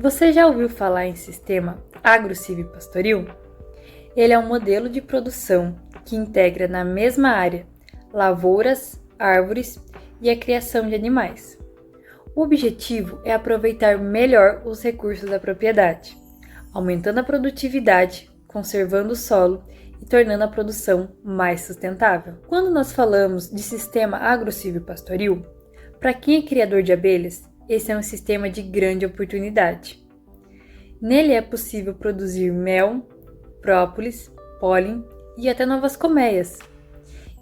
Você já ouviu falar em sistema agro-silvopastoril? Ele é um modelo de produção que integra na mesma área lavouras, árvores e a criação de animais. O objetivo é aproveitar melhor os recursos da propriedade, aumentando a produtividade, conservando o solo e tornando a produção mais sustentável. Quando nós falamos de sistema agro-silvopastoril, para quem é criador de abelhas, esse é um sistema de grande oportunidade. Nele é possível produzir mel, própolis, pólen e até novas colmeias.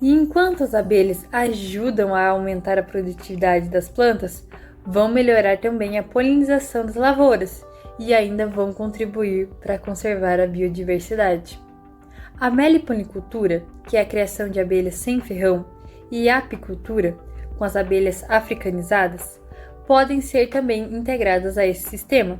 E enquanto as abelhas ajudam a aumentar a produtividade das plantas, vão melhorar também a polinização das lavouras e ainda vão contribuir para conservar a biodiversidade. A meliponicultura, que é a criação de abelhas sem ferrão, e a apicultura, com as abelhas africanizadas, podem ser também integradas a esse sistema.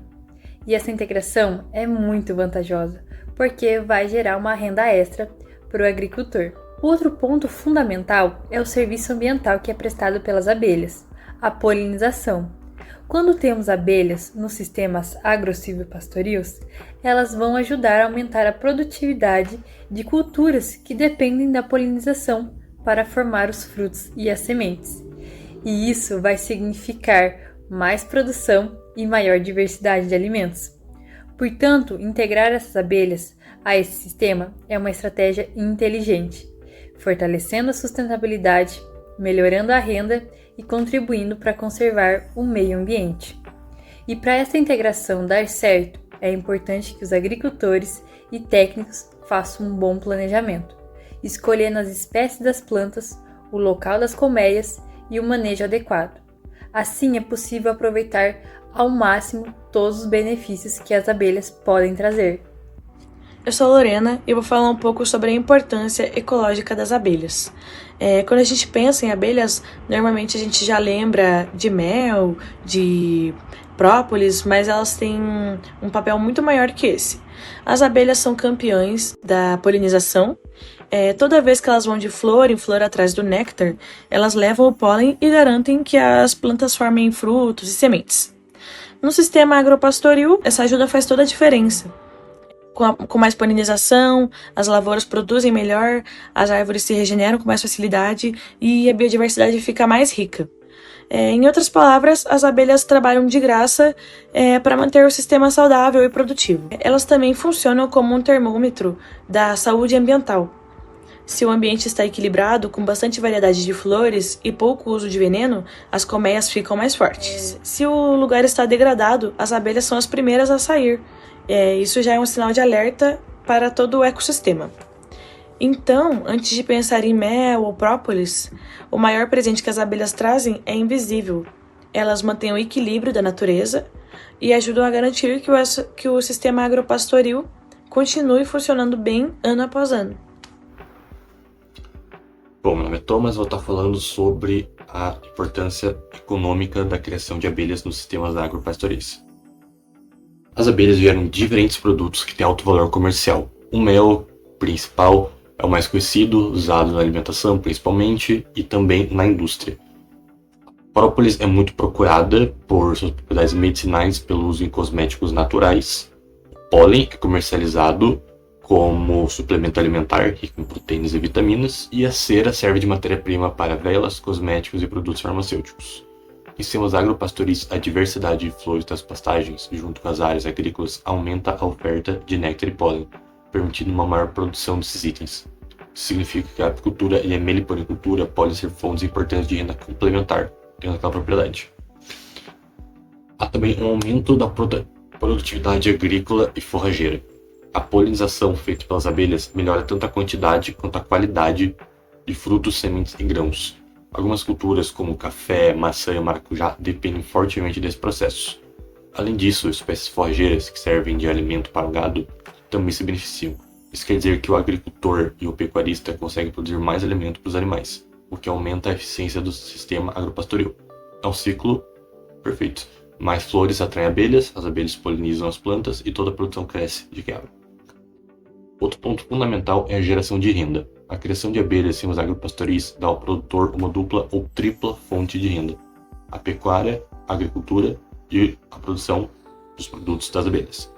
E essa integração é muito vantajosa, porque vai gerar uma renda extra para o agricultor. Outro ponto fundamental é o serviço ambiental que é prestado pelas abelhas, a polinização. Quando temos abelhas nos sistemas agro-silvopastoris, elas vão ajudar a aumentar a produtividade de culturas que dependem da polinização para formar os frutos e as sementes. E isso vai significar mais produção e maior diversidade de alimentos. Portanto, integrar essas abelhas a esse sistema é uma estratégia inteligente, fortalecendo a sustentabilidade, melhorando a renda e contribuindo para conservar o meio ambiente. E para essa integração dar certo, é importante que os agricultores e técnicos façam um bom planejamento, escolhendo as espécies das plantas, o local das colmeias e o manejo adequado. Assim é possível aproveitar ao máximo todos os benefícios que as abelhas podem trazer. Eu sou a Lorena e vou falar um pouco sobre a importância ecológica das abelhas. Quando a gente pensa em abelhas, normalmente a gente já lembra de mel, de própolis, mas elas têm um papel muito maior que esse. As abelhas são campeãs da polinização. Toda vez que elas vão de flor em flor atrás do néctar, elas levam o pólen e garantem que as plantas formem frutos e sementes. No sistema agropastoril, essa ajuda faz toda a diferença. Com mais polinização, as lavouras produzem melhor, as árvores se regeneram com mais facilidade e a biodiversidade fica mais rica. Em outras palavras, as abelhas trabalham de graça para manter o sistema saudável e produtivo. Elas também funcionam como um termômetro da saúde ambiental. Se o ambiente está equilibrado, com bastante variedade de flores e pouco uso de veneno, as colmeias ficam mais fortes. Se o lugar está degradado, as abelhas são as primeiras a sair. Isso já é um sinal de alerta para todo o ecossistema. Então, antes de pensar em mel ou própolis, o maior presente que as abelhas trazem é invisível. Elas mantêm o equilíbrio da natureza e ajudam a garantir que o sistema agropastoril continue funcionando bem ano após ano. Bom, meu nome é Thomas, vou estar falando sobre a importância econômica da criação de abelhas nos sistemas agropastoris. As abelhas vieram de diferentes produtos que têm alto valor comercial. O mel principal é o mais conhecido, usado na alimentação principalmente e também na indústria. A própolis é muito procurada por suas propriedades medicinais pelo uso em cosméticos naturais. O pólen é comercializado como suplemento alimentar rico em proteínas e vitaminas, e a cera serve de matéria-prima para velas, cosméticos e produtos farmacêuticos. Em sistemas agropastoris, a diversidade de flores das pastagens, junto com as áreas agrícolas, aumenta a oferta de néctar e pólen, permitindo uma maior produção desses itens. Isso significa que a apicultura e a meliponicultura podem ser fontes importantes de renda complementar dentro daquela propriedade. Há também um aumento da produtividade agrícola e forrageira. A polinização feita pelas abelhas melhora tanto a quantidade quanto a qualidade de frutos, sementes e grãos. Algumas culturas, como café, maçã e maracujá, dependem fortemente desse processo. Além disso, espécies forrageiras que servem de alimento para o gado também se beneficiam. Isso quer dizer que o agricultor e o pecuarista conseguem produzir mais alimento para os animais, o que aumenta a eficiência do sistema agropastoril. É um ciclo perfeito. Mais flores atraem abelhas, as abelhas polinizam as plantas e toda a produção cresce de quebra. Outro ponto fundamental é a geração de renda. A criação de abelhas em agropastoris dá ao produtor uma dupla ou tripla fonte de renda. A pecuária, a agricultura e a produção dos produtos das abelhas.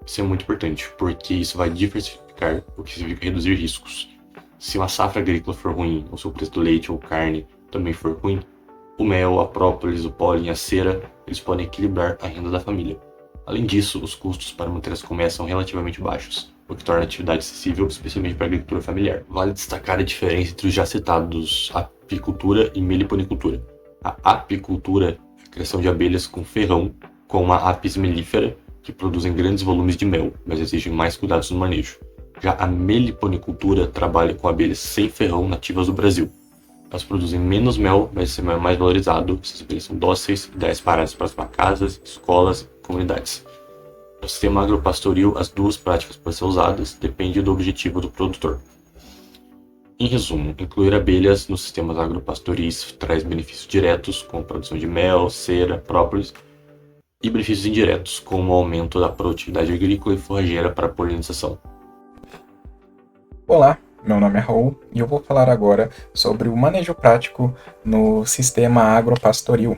Isso é muito importante, porque isso vai diversificar, o que significa reduzir riscos. Se uma safra agrícola for ruim, ou se o preço do leite ou carne também for ruim, o mel, a própolis, o pólen, a cera, eles podem equilibrar a renda da família. Além disso, os custos para manter as colmeias são relativamente baixos, o que torna a atividade acessível, especialmente para a agricultura familiar. Vale destacar a diferença entre os já citados apicultura e meliponicultura. A apicultura é a criação de abelhas com ferrão, com uma apis mellifera, que produzem grandes volumes de mel, mas exigem mais cuidados no manejo. Já a meliponicultura trabalha com abelhas sem ferrão nativas do Brasil. Elas produzem menos mel, mas esse mel é mais valorizado. Essas abelhas são dóceis, ideais para as próximas casas, escolas e comunidades. No sistema agropastoril, as duas práticas podem ser usadas, depende do objetivo do produtor. Em resumo, incluir abelhas nos sistemas agropastoris traz benefícios diretos, como produção de mel, cera, própolis, e benefícios indiretos, como o aumento da produtividade agrícola e forrageira para a polinização. Olá, meu nome é Raul e eu vou falar agora sobre o manejo prático no sistema agropastoril,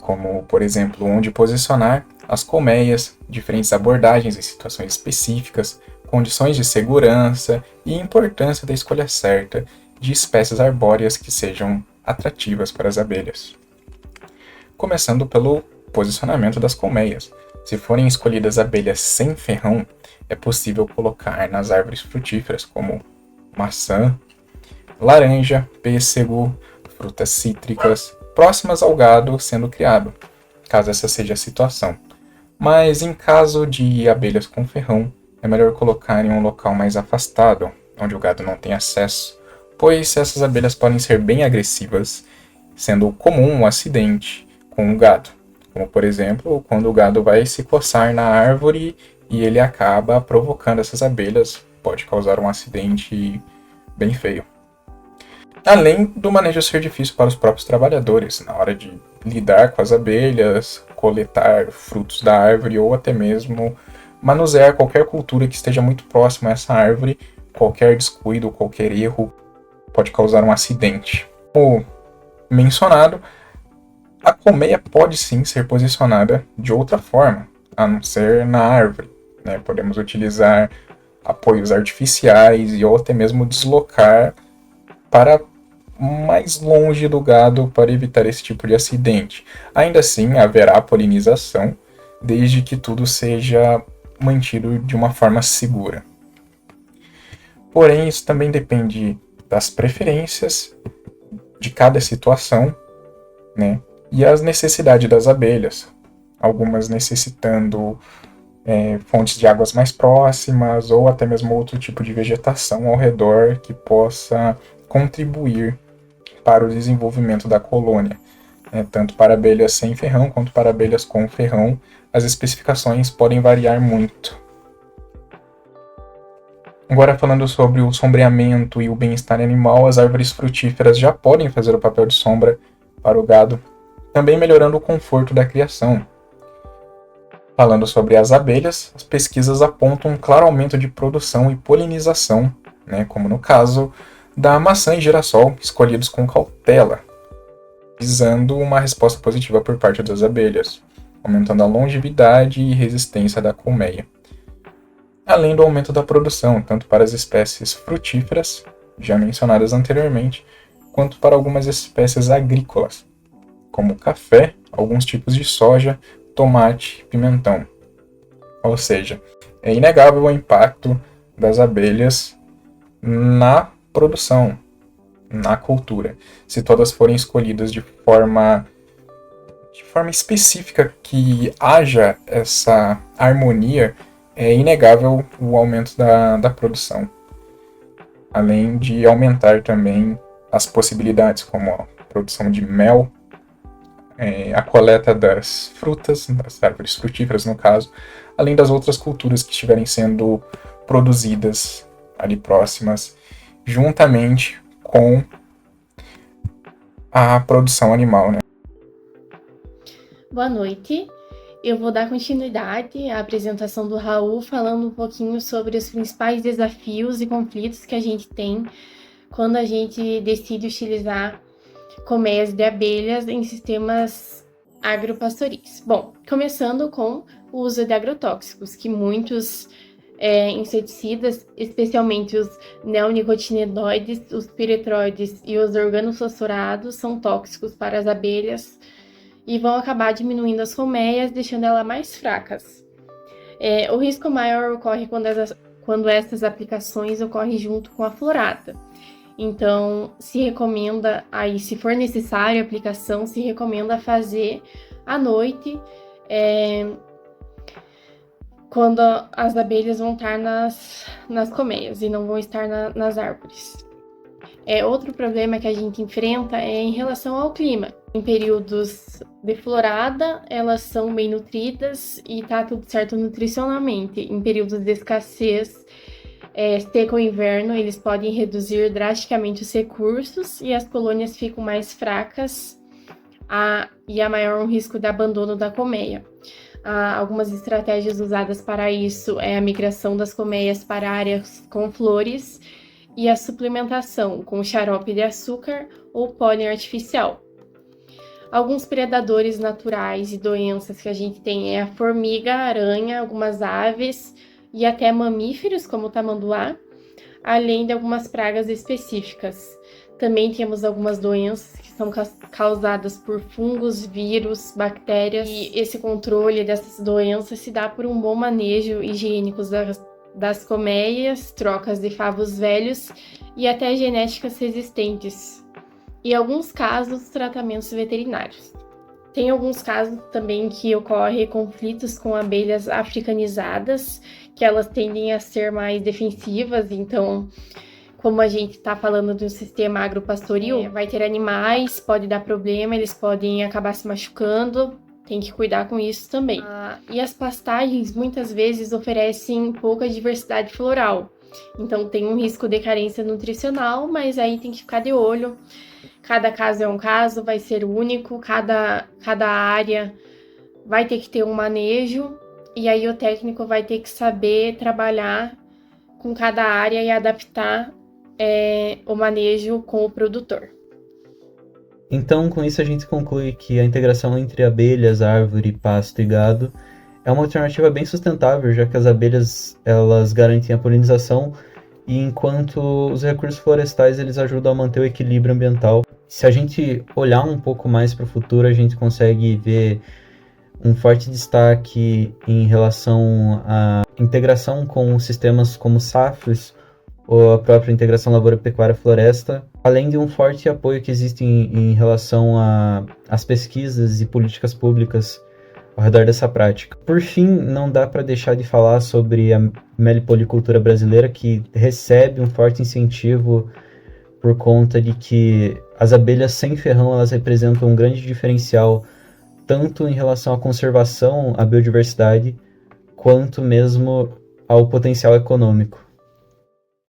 como, por exemplo, onde posicionar as colmeias, diferentes abordagens em situações específicas, condições de segurança e importância da escolha certa de espécies arbóreas que sejam atrativas para as abelhas. Começando pelo posicionamento das colmeias. Se forem escolhidas abelhas sem ferrão, é possível colocar nas árvores frutíferas como maçã, laranja, pêssego, frutas cítricas, próximas ao gado sendo criado, caso essa seja a situação. Mas em caso de abelhas com ferrão, é melhor colocar em um local mais afastado, onde o gado não tem acesso, pois essas abelhas podem ser bem agressivas, sendo comum um acidente com o gado. Como, por exemplo, quando o gado vai se coçar na árvore e ele acaba provocando essas abelhas, pode causar um acidente bem feio. Além do manejo ser difícil para os próprios trabalhadores, na hora de lidar com as abelhas, coletar frutos da árvore ou até mesmo manusear qualquer cultura que esteja muito próxima a essa árvore, qualquer descuido, qualquer erro pode causar um acidente. Como mencionado, a colmeia pode sim ser posicionada de outra forma, a não ser na árvore. Podemos utilizar apoios artificiais ou até mesmo deslocar para mais longe do gado para evitar esse tipo de acidente. Ainda assim, haverá polinização, desde que tudo seja mantido de uma forma segura. Porém, isso também depende das preferências de cada situação, e as necessidades das abelhas, algumas necessitando fontes de águas mais próximas ou até mesmo outro tipo de vegetação ao redor que possa contribuir para o desenvolvimento da colônia. Tanto para abelhas sem ferrão quanto para abelhas com ferrão, as especificações podem variar muito. Agora, falando sobre o sombreamento e o bem-estar animal, as árvores frutíferas já podem fazer o papel de sombra para o gado, também melhorando o conforto da criação. Falando sobre as abelhas, as pesquisas apontam um claro aumento de produção e polinização, como no caso da maçã e girassol, escolhidos com cautela, visando uma resposta positiva por parte das abelhas, aumentando a longevidade e resistência da colmeia. Além do aumento da produção, tanto para as espécies frutíferas, já mencionadas anteriormente, quanto para algumas espécies agrícolas, como café, alguns tipos de soja, tomate e pimentão. Ou seja, é inegável o impacto das abelhas na produção, na cultura. Se todas forem escolhidas de forma específica, que haja essa harmonia, é inegável o aumento da produção. Além de aumentar também as possibilidades, como a produção de mel, a coleta das frutas, das árvores frutíferas no caso, além das outras culturas que estiverem sendo produzidas ali próximas, juntamente com a produção animal. Boa noite. Eu vou dar continuidade à apresentação do Raul, falando um pouquinho sobre os principais desafios e conflitos que a gente tem quando a gente decide utilizar colmeias de abelhas em sistemas agropastoris. Bom, começando com o uso de agrotóxicos, que muitos inseticidas, especialmente os neonicotinoides, os piretroides e os organofosforados, são tóxicos para as abelhas e vão acabar diminuindo as colmeias, deixando elas mais fracas. O risco maior ocorre quando essas aplicações ocorrem junto com a florada. Então, se recomenda, aí, se for necessário a aplicação, se recomenda fazer à noite, quando as abelhas vão estar nas colmeias e não vão estar nas árvores. Outro problema que a gente enfrenta é em relação ao clima. Em períodos de florada, elas são bem nutridas e tá tudo certo nutricionalmente. Em períodos de escassez, seca ou inverno, eles podem reduzir drasticamente os recursos e as colônias ficam mais fracas e há maior um risco de abandono da colmeia. Algumas estratégias usadas para isso é a migração das colmeias para áreas com flores e a suplementação com xarope de açúcar ou pólen artificial. Alguns predadores naturais e doenças que a gente tem é a formiga, a aranha, algumas aves e até mamíferos, como o tamanduá, além de algumas pragas específicas. Também temos algumas doenças que são causadas por fungos, vírus, bactérias, e esse controle dessas doenças se dá por um bom manejo higiênico das colmeias, trocas de favos velhos e até genéticas resistentes. E em alguns casos, tratamentos veterinários. Tem alguns casos também que ocorrem conflitos com abelhas africanizadas, que elas tendem a ser mais defensivas, então, como a gente está falando de um sistema agropastoril, vai ter animais, pode dar problema, eles podem acabar se machucando, tem que cuidar com isso também. E as pastagens muitas vezes oferecem pouca diversidade floral, então tem um risco de carência nutricional, mas aí tem que ficar de olho. Cada caso é um caso, vai ser único, cada área vai ter que ter um manejo, e aí o técnico vai ter que saber trabalhar com cada área e adaptar o manejo com o produtor. Então, com isso a gente conclui que a integração entre abelhas, árvore, pasto e gado é uma alternativa bem sustentável, já que as abelhas elas garantem a polinização e enquanto os recursos florestais eles ajudam a manter o equilíbrio ambiental. Se a gente olhar um pouco mais para o futuro, a gente consegue ver um forte destaque em relação à integração com sistemas como SAFs ou a própria integração lavoura-pecuária-floresta, além de um forte apoio que existe em relação às pesquisas e políticas públicas ao redor dessa prática. Por fim, não dá para deixar de falar sobre a meliponicultura brasileira, que recebe um forte incentivo por conta de que as abelhas sem ferrão elas representam um grande diferencial tanto em relação à conservação, à biodiversidade, quanto mesmo ao potencial econômico.